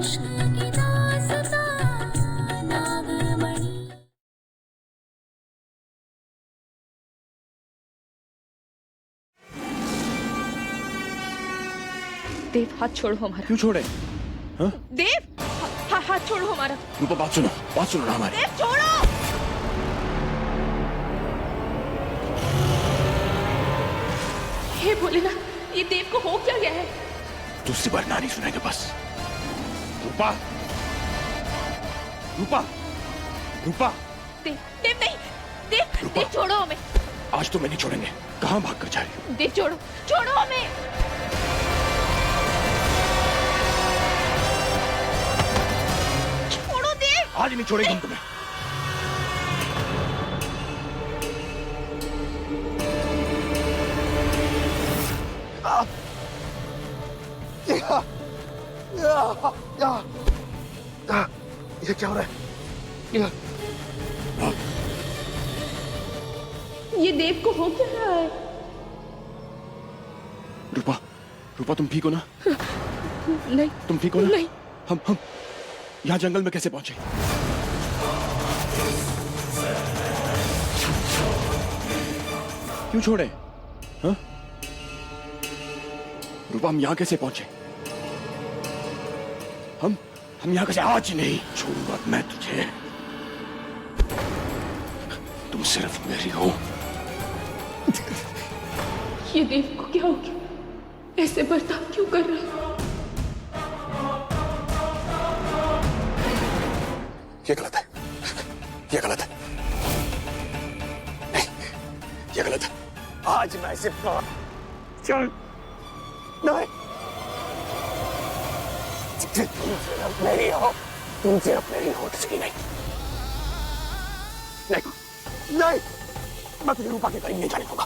देव हाथ छोड़ो हमारा। क्यों छोड़े? हाँ? देव हाथ छोड़ो हमारा। रूपा बात सुनो ना हमारी। देव छोड़ो। हे भोलेनाथ, ये देव को हो क्या गया है? दूसरी बार नानी सुनेंगे बस। रूपा रूपा रूपा। देव देव नहीं, देव देव छोड़ो हमें। आज तो मैं नहीं छोड़ेंगे। कहाँ भाग कर जा रही हो? देव छोड़ो, छोड़ो हमें। छोड़ो देव। आज नहीं छोड़ेंगे हम तुम्हें। ये क्या हो रहा है? ये देव को हो क्या रहा है? रूपा रूपा तुम ठीक हो ना? नहीं। तुम ठीक हो ना? नहीं। हम यहाँ जंगल में कैसे पहुंचे? क्यों छोड़े? हाँ? रूपा हम यहाँ कैसे पहुंचे? हम यहाँ कैसे? आज नहीं छोड़ूंगा मैं तुझे। तुम सिर्फ मेरी हो। ये देव को क्या हो गया? ऐसे बर्ताव क्यों कर रहे हो? ये गलत है। ये गलत है। नहीं, ये गलत है। आज मैं इसे चल नहीं। तुम सिर्फ मेरी हो। तुम सिर्फ मेरी हो सकी नहीं। नहीं नहीं, मैं तुझे रूपा के करीब नहीं जाने दूंगा।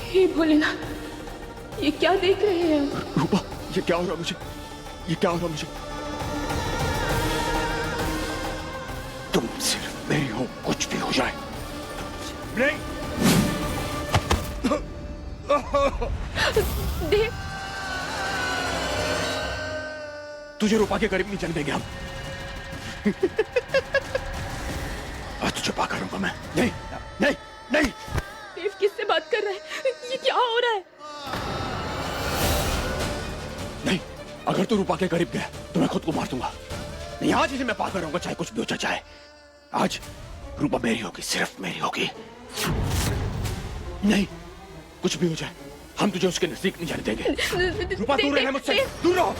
हे भोलेनाथ, ये क्या देख रहे हैं आप? रूपा ये क्या हो रहा मुझे? ये क्या हो रहा मुझे? तुम सिर्फ मेरी हो, कुछ भी हो जाए। नहीं। देव, तुझे रूपा के करीब नहीं जाने देंगे हम। आज तुझे पा करूंगा मैं। नहीं नहीं नहीं। देव किससे बात कर रहा है? ये क्या हो रहा है? नहीं, अगर तू रूपा के करीब गया तो मैं खुद को मार दूंगा। नहीं, आज इसे मैं पाकर रहूंगा चाहे कुछ भी हो जाए। आज रूपा मेरी होगी, सिर्फ मेरी होगी। नहीं, कुछ भी हो जाए हम तुझे उसके नजदीक नहीं जाने देंगे। रूपा दूर रहे मुझसे, दूर रहो।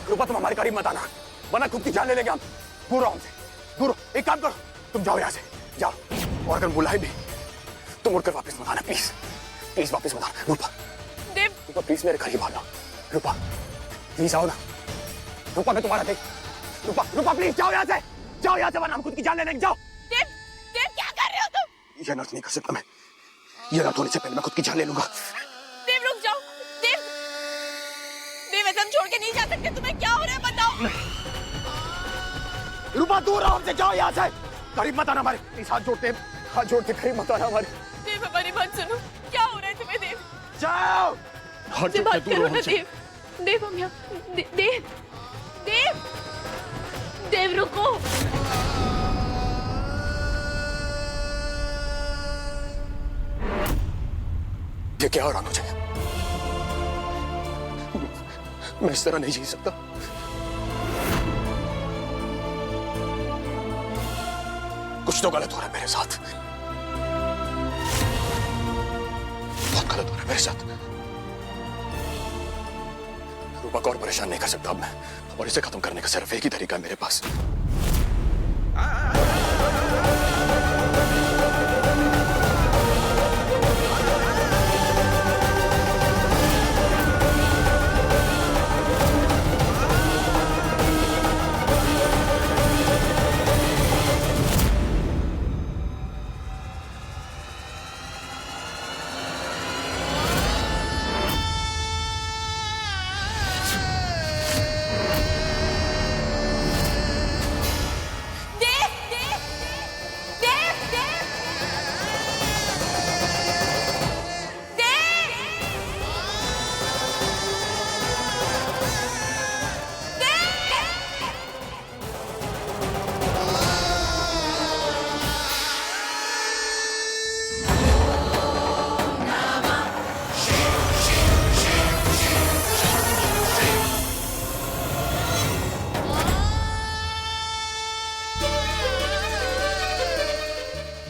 रूपा तुम हमारे करीब मत आना, वरना खुद की जान ले लेंगे हम। दूर रहो हमसे, दूर रहो। एक काम करो, तुम जाओ यहाँ से, जाओ। और अगर बुलाए भी तो मुड़कर वापस मत आना, प्लीज प्लीज वापस मत आना। रूपा देव, रूपा प्लीज मेरे करीब आना। रूपा प्लीज आओ ना। रूपा मैं तुम्हारा देख। रूपा रूपा प्लीज जाओ यहाँ से, जाओ यहाँ से, वरना हम खुद की जान ले लेंगे। जाओ। देव, देव क्या कर रहे हो तुम? ये नर्स नहीं कर सकता मैं। ये रात होने से पहले मैं खुद की जान ले लूंगा। देव रुक जाओ। देव, देव ऐसा छोड़ के नहीं जा सकते। तुम्हें क्या हो रहा है बताओ। रूपा दूर रहो हमसे, जाओ यहाँ से। करीब मत आना हमारे, प्लीज हाथ जोड़ते करीब मत आना हमारे। देव हमारी बात सुनो, क्या हो रहा है तुम्हें? देव जाओ। हर बात करो ना। देव, देव हम यहाँ। देव, देव, देव रुको। ये क्या हो रहा मुझे? मैं इस तरह नहीं जी सकता। कुछ तो गलत हो रहा है मेरे साथ, बहुत गलत हो रहा है मेरे साथ। रूपा को और परेशान नहीं कर सकता अब मैं, और इसे खत्म करने का सिर्फ एक ही तरीका है मेरे पास।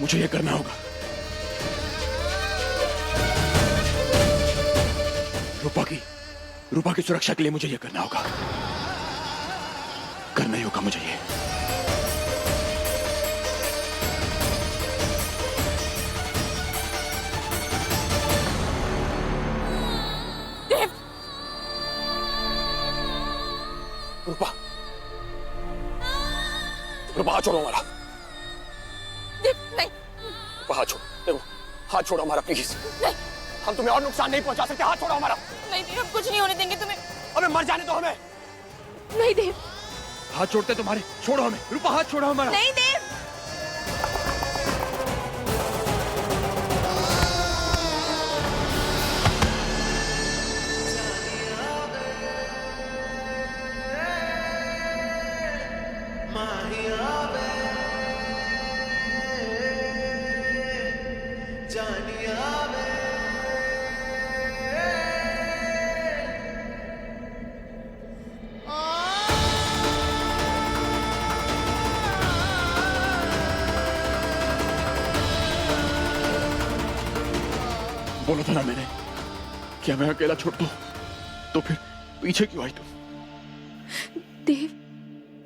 मुझे ये करना होगा। रूपा की सुरक्षा के लिए मुझे ये करना होगा। करना ही होगा मुझे ये। देव! रूपा, रूपा हाथ छोड़ो हमारा। देव, नहीं। रूपा हाथ छोड़ो, देखो हाथ छोड़ो हमारा प्लीज। नहीं। हम तुम्हें और नुकसान नहीं पहुंचा सकते, हाथ छोड़ो हमारा। नहीं देव, हम कुछ नहीं होने देंगे तुम्हें। हमें मर जाने दो हमें। नहीं देव। हाथ छोड़ते तुम्हारे, छोड़ो हमें। रूपा हाथ छोड़ो हमारा। नहीं देव। बोला था ना मैंने कि मैं अकेला छोड़ दूं, तो फिर पीछे क्यों आई तुम? देव,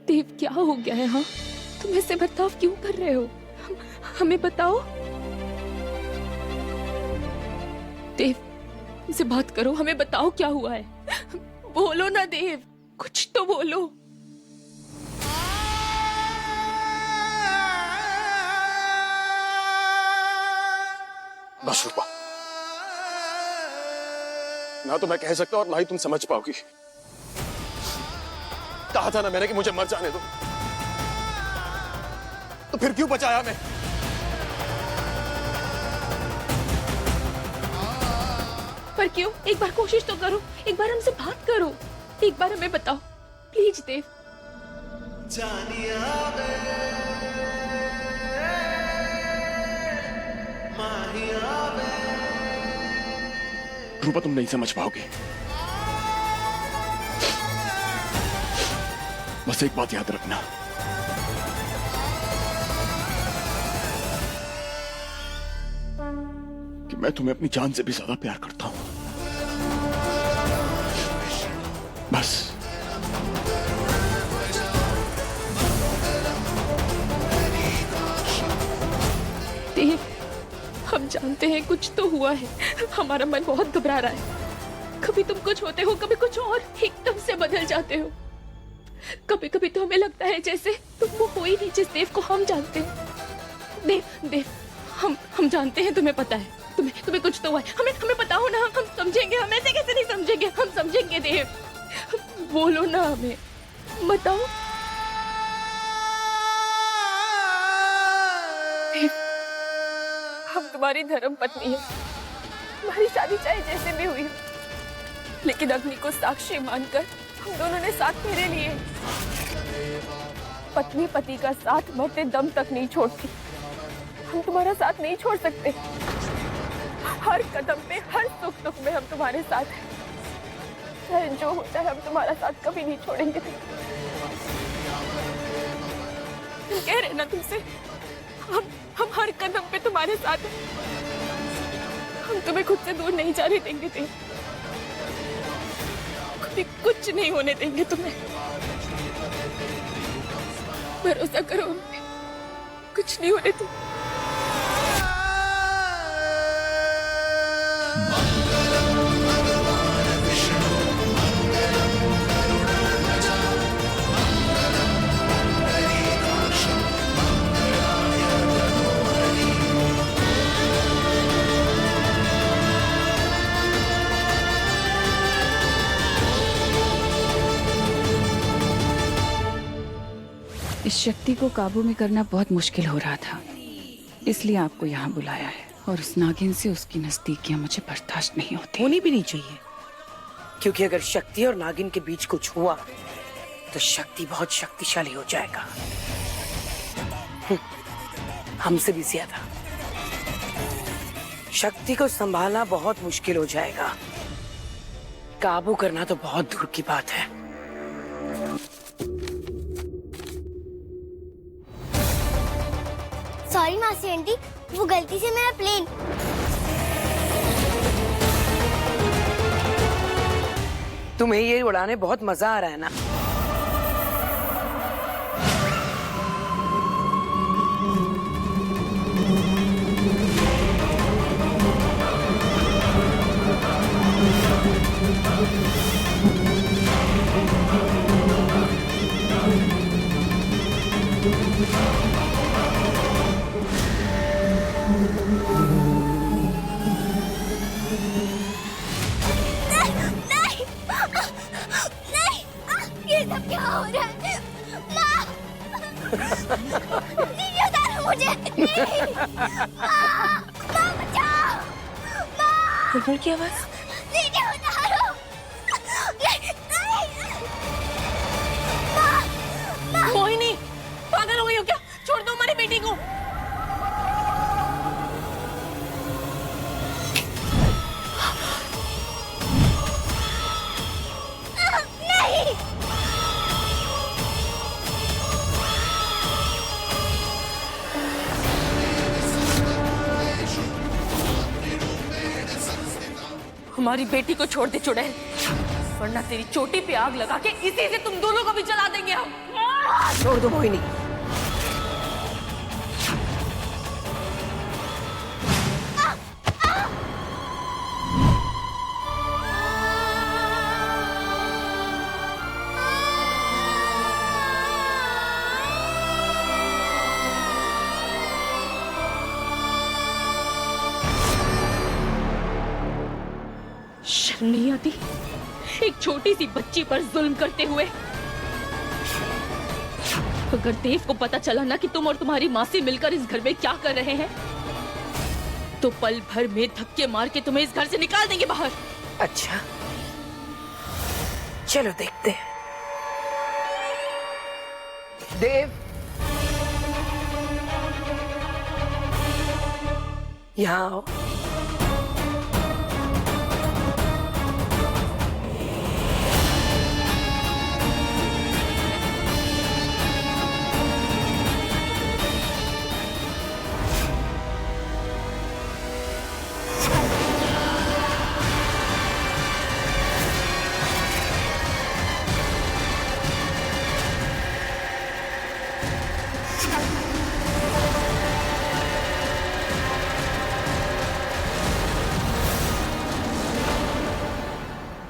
देव क्या हो गया है? हाँ, तुम ऐसे बर्ताव क्यों कर रहे हो? हमें बताओ। देव, मुझसे बात करो, हमें बताओ क्या हुआ है। बोलो ना देव, कुछ तो बोलो। बस रूपा, ना तो मैं कह सकता और ना ही तुम समझ पाओगी। कहा था ना मैंने कि मुझे मर जाने दो, तो फिर क्यों बचाया हमें? पर क्यों? एक बार कोशिश तो करो, एक बार हमसे बात करो, एक बार हमें बताओ प्लीज देव। रूपा तुम नहीं समझ पाओगे। बस एक बात याद रखना, कि मैं तुम्हें अपनी जान से भी ज्यादा प्यार करता हूं। बस देव, हम जानते हैं कुछ तो हुआ है, हमारा मन बहुत घबरा रहा है। कभी तुम कुछ होते हो, कभी कुछ और एकदम से बदल जाते हो। कभी कभी तो हमें लगता है जैसे तुम वो हो ही नहीं जिस देव को हम जानते हैं। देव, देव, हम जानते हैं, तुम्हें पता है, तुम्हें कुछ तो हुआ है। हमें बताओ ना, हम समझेंगे। हम ऐसे कैसे नहीं समझेंगे? हम समझेंगे देव, बोलो ना हमें, बताओ। देव, हम तुम्हारी धर्म पत्नी है, तुम्हारी शादी चाहे जैसे भी हुई हो, लेकिन अग्नि को साक्षी मानकर हम दोनों ने साथ फेरे लिए। पत्नी पति का साथ मरते दम तक नहीं छोड़ती। हम तुम्हारा साथ नहीं छोड़ सकते। हर कदम पे, हर सुख दुख में हम तुम्हारे साथ हैं। चाहे जो होता है, हम तुम्हारा साथ कभी नहीं छोड़ेंगे। तुम कह रहे ना तुमसे, हम हर कदम पे तुम्हारे साथ हैं। हम तुम्हें खुद से दूर नहीं जाने देंगे देव, कभी कुछ नहीं होने देंगे तुम्हें। भरोसा करो हम पे, कुछ नहीं होने देंगे। इस शक्ति को काबू में करना बहुत मुश्किल हो रहा था, इसलिए आपको यहाँ बुलाया है। और उस नागिन से उसकी नजदीकियां मुझे बर्दाश्त नहीं होती। होनी भी नहीं चाहिए, क्योंकि अगर शक्ति और नागिन के बीच कुछ हुआ तो शक्ति बहुत शक्तिशाली हो जाएगा, हमसे भी ज्यादा। शक्ति को संभालना बहुत मुश्किल हो जाएगा, काबू करना तो बहुत दूर की बात है। सॉरी मासी आंटी, वो गलती से मेरा प्लेन। तुम्हें ये उड़ाने बहुत मजा आ रहा है ना? ये सब क्या हो रहा है? माँ! नीचे उतारो मुझे! नहीं! माँ! माँ बचाओ! माँ! बुलबुल की आवाज। नीचे उतारो! नहीं! माँ! मोहिनी, पागल हो गई हो क्या? छोड़ दो हमारी बेटी को। नहीं! हमारी बेटी को छोड़ दे चुड़ैल, वरना तेरी चोटी पे आग लगा के इसी से तुम दोनों को भी जला देंगे हम। छोड़ दो मोहिनी। शर्म नहीं आती एक छोटी सी बच्ची पर जुल्म करते हुए? अगर देव को पता चला ना कि तुम और तुम्हारी मासी मिलकर इस घर में क्या कर रहे हैं, तो पल भर में धक्के मार के तुम्हें इस घर से निकाल देंगे बाहर। अच्छा, चलो देखते हैं। देव, यहाँ आओ।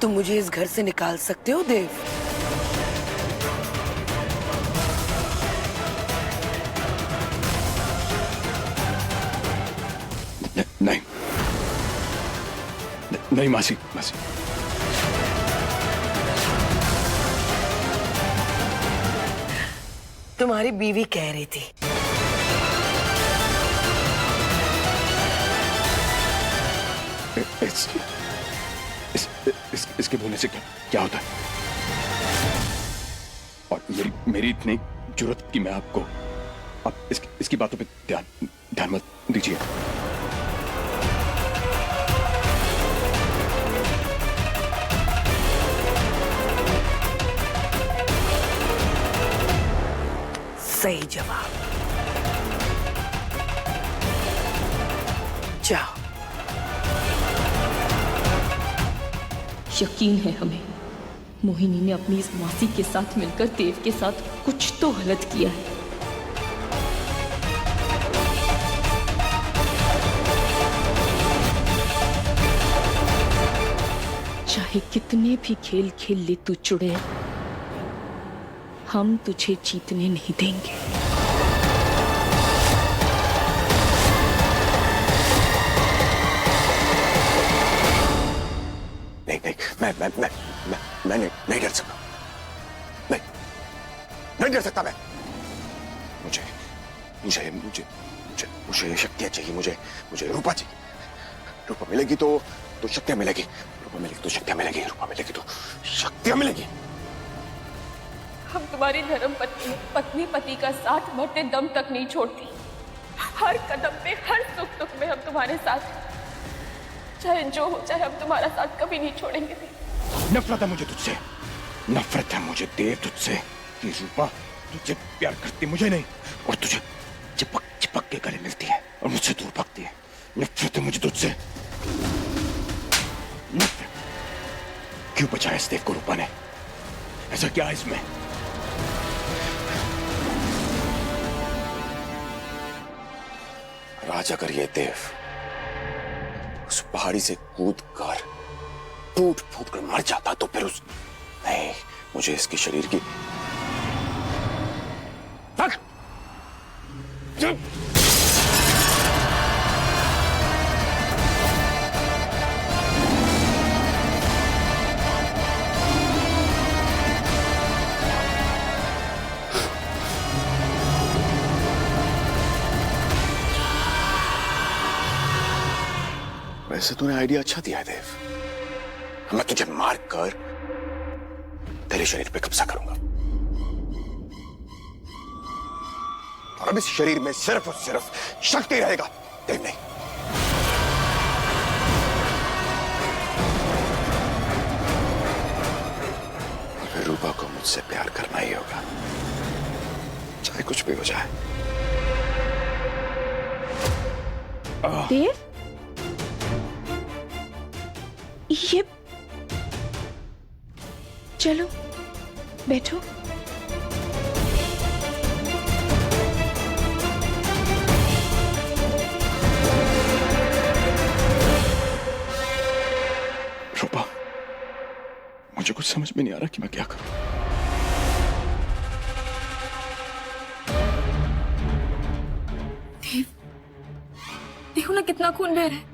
तुम मुझे इस घर से निकाल सकते हो देव? नहीं नहीं मासी, मासी। तुम्हारी बीवी कह रही थी। इसके बोलने से क्या होता है? और मेरी इतनी जरूरत कि मैं आपको आप इसकी बातों पे ध्यान मत दीजिए। सही जवाब। जाओ। यकीन है हमें, मोहिनी ने अपनी इस मासी के साथ मिलकर देव के साथ कुछ तो गलत किया है। चाहे कितने भी खेल खेल ले तू चुड़ैल, हम तुझे जीतने नहीं देंगे। मैं नहीं डर सकता। नहीं डर सकता मैं। मुझे मुझे मुझे मुझे मुझे शक्तियां चाहिए। मुझे रूपा चाहिए। रूपा मिलेगी तो शक्तियां मिलेगी। रूपा मिलेगी तो शक्तियां मिलेगी। रूपा मिलेगी तो शक्तियां मिलेगी। हम तुम्हारी धर्म पत्नी पति का साथ मरते दम तक नहीं छोड़ती। हर कदम पे, हर सुख दुख में हम तुम्हारे साथ, चाहे जो हो जाए हम तुम्हारा साथ कभी नहीं छोड़ेंगे। नफरत है मुझे तुझसे, नफरत है मुझे देव तुझसे कि रूपा तुझे प्यार करती, मुझे नहीं। और तुझे चिपक पक के गले मिलती है और मुझसे दूर भागती है। नफरत है मुझे तुझसे, नफरत। क्यों बचाया इस देव को रूपा ने? ऐसा क्या है इसमें? राज, अगर ये देव उस पहाड़ी से कूद कर टूट फूट कर मर जाता तो फिर उस नहीं, मुझे इसके शरीर की तक चुप। वैसे तूने आइडिया अच्छा दिया है देव। मैं तुझे मार कर तेरे शरीर पे कब्जा करूंगा और अब इस शरीर में सिर्फ और सिर्फ शक्ति रहेगा, देव नहीं। और फिर रूपा को मुझसे प्यार करना ही होगा, चाहे कुछ भी हो जाए। देव, ये चलो बैठो। रूपा, मुझे कुछ समझ में नहीं आ रहा कि मैं क्या करूं। देखो ना कितना खून बह रहा है।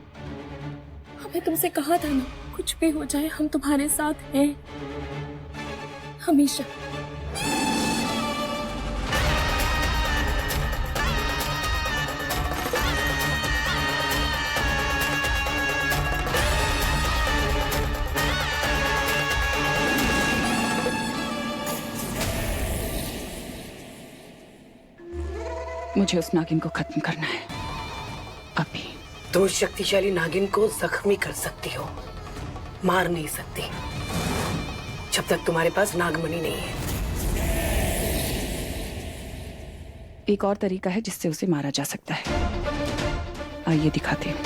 हमें तुमसे कहा था ना, कुछ भी हो जाए हम तुम्हारे साथ हैं हमेशा। मुझे उस नागिन को खत्म करना है अभी। तुम उस शक्तिशाली नागिन को जख्मी कर सकती हो, मार नहीं सकती जब तक तुम्हारे पास नागमणि नहीं है। एक और तरीका है जिससे उसे मारा जा सकता है, आइए दिखाते हैं।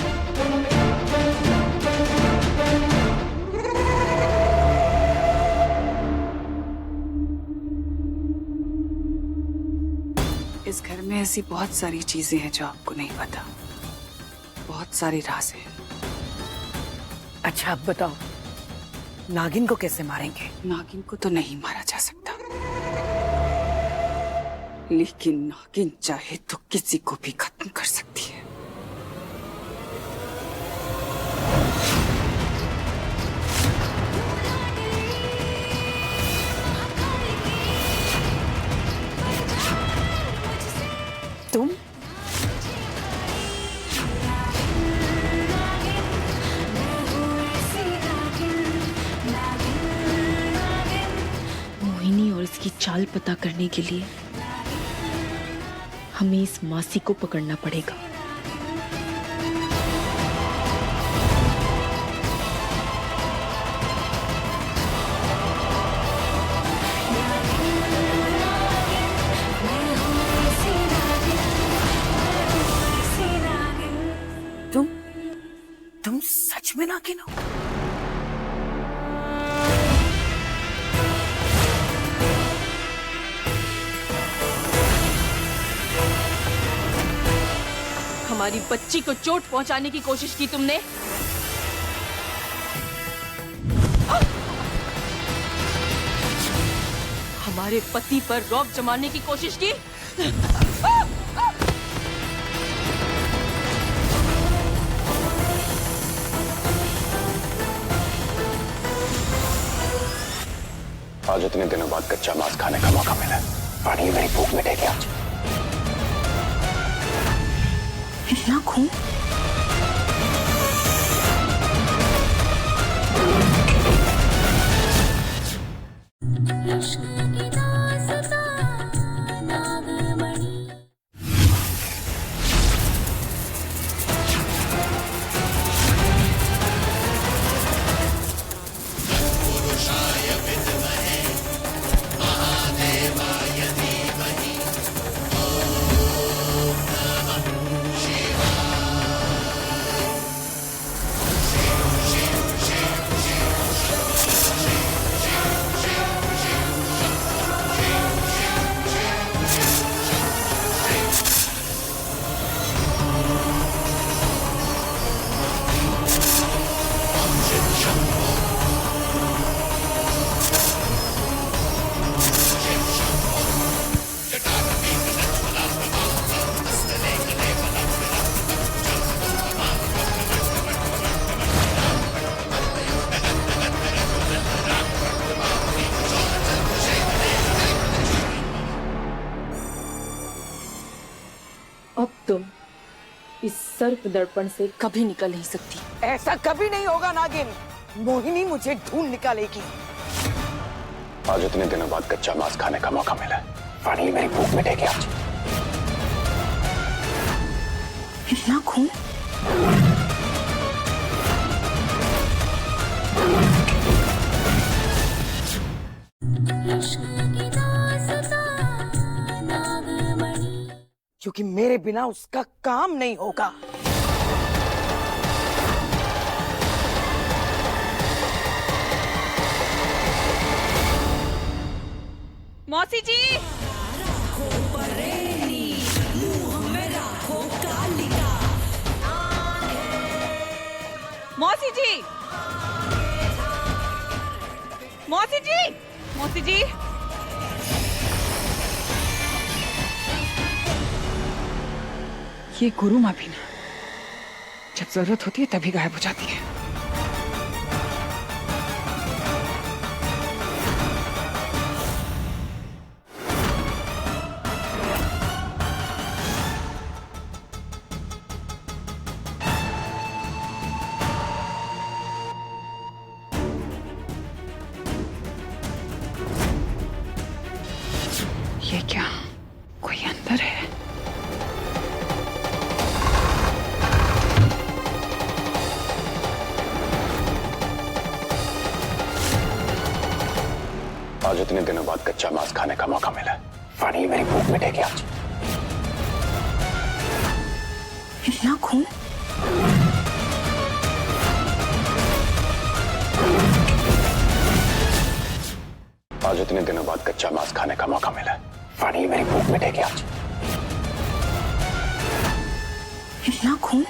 इस घर में ऐसी बहुत सारी चीजें हैं जो आपको नहीं पता, बहुत सारे राज हैं। अच्छा अब बताओ, नागिन को कैसे मारेंगे? नागिन को तो नहीं मारा जा सकता, लेकिन नागिन चाहे तो किसी को भी खत्म कर सकती है। तुम मोहिनी और इसकी चाल पता करने के लिए हमें इस मासी को पकड़ना पड़ेगा। तुम सच में नागिन हो? हमारी बच्ची को चोट पहुंचाने की कोशिश की तुमने। हमारे पति पर रौब जमाने की कोशिश की। आज इतने दिनों बाद कच्चा मांस खाने का मौका मिला, और ये मेरी भूख मिटेगी आज। इतना खून? सर्प दर्पण से कभी निकल नहीं सकती। ऐसा कभी नहीं होगा नागिन। मोहिनी मुझे ढूंढ निकालेगी। आज इतने दिनों बाद कच्चा मांस खाने का मौका मिला। फाइनली मेरी भूख मिटेगी आज। इतना खून? क्योंकि मेरे बिना उसका काम नहीं होगा। मौसी जी, मौसी जी, मौसी जी, मौसी जी। ये गुरु माँ भी ना, जब जरूरत होती है तभी गायब हो जाती है। ये क्या, कोई अंदर है? आज इतने दिनों बाद कच्चा मांस खाने का मौका मिला। फाइनली मेरी भूख मिटेगी आज। इतना खून? आज इतने दिनों बाद कच्चा मांस खाने का मौका मिला। फाइनली मेरी भूख मिटेगी आज। इतना खून? आज इतने दिनों बाद कच्चा मांस खाने का मौका मिला। फाइनली मेरी भूख मिटेगी आज। इतना खून?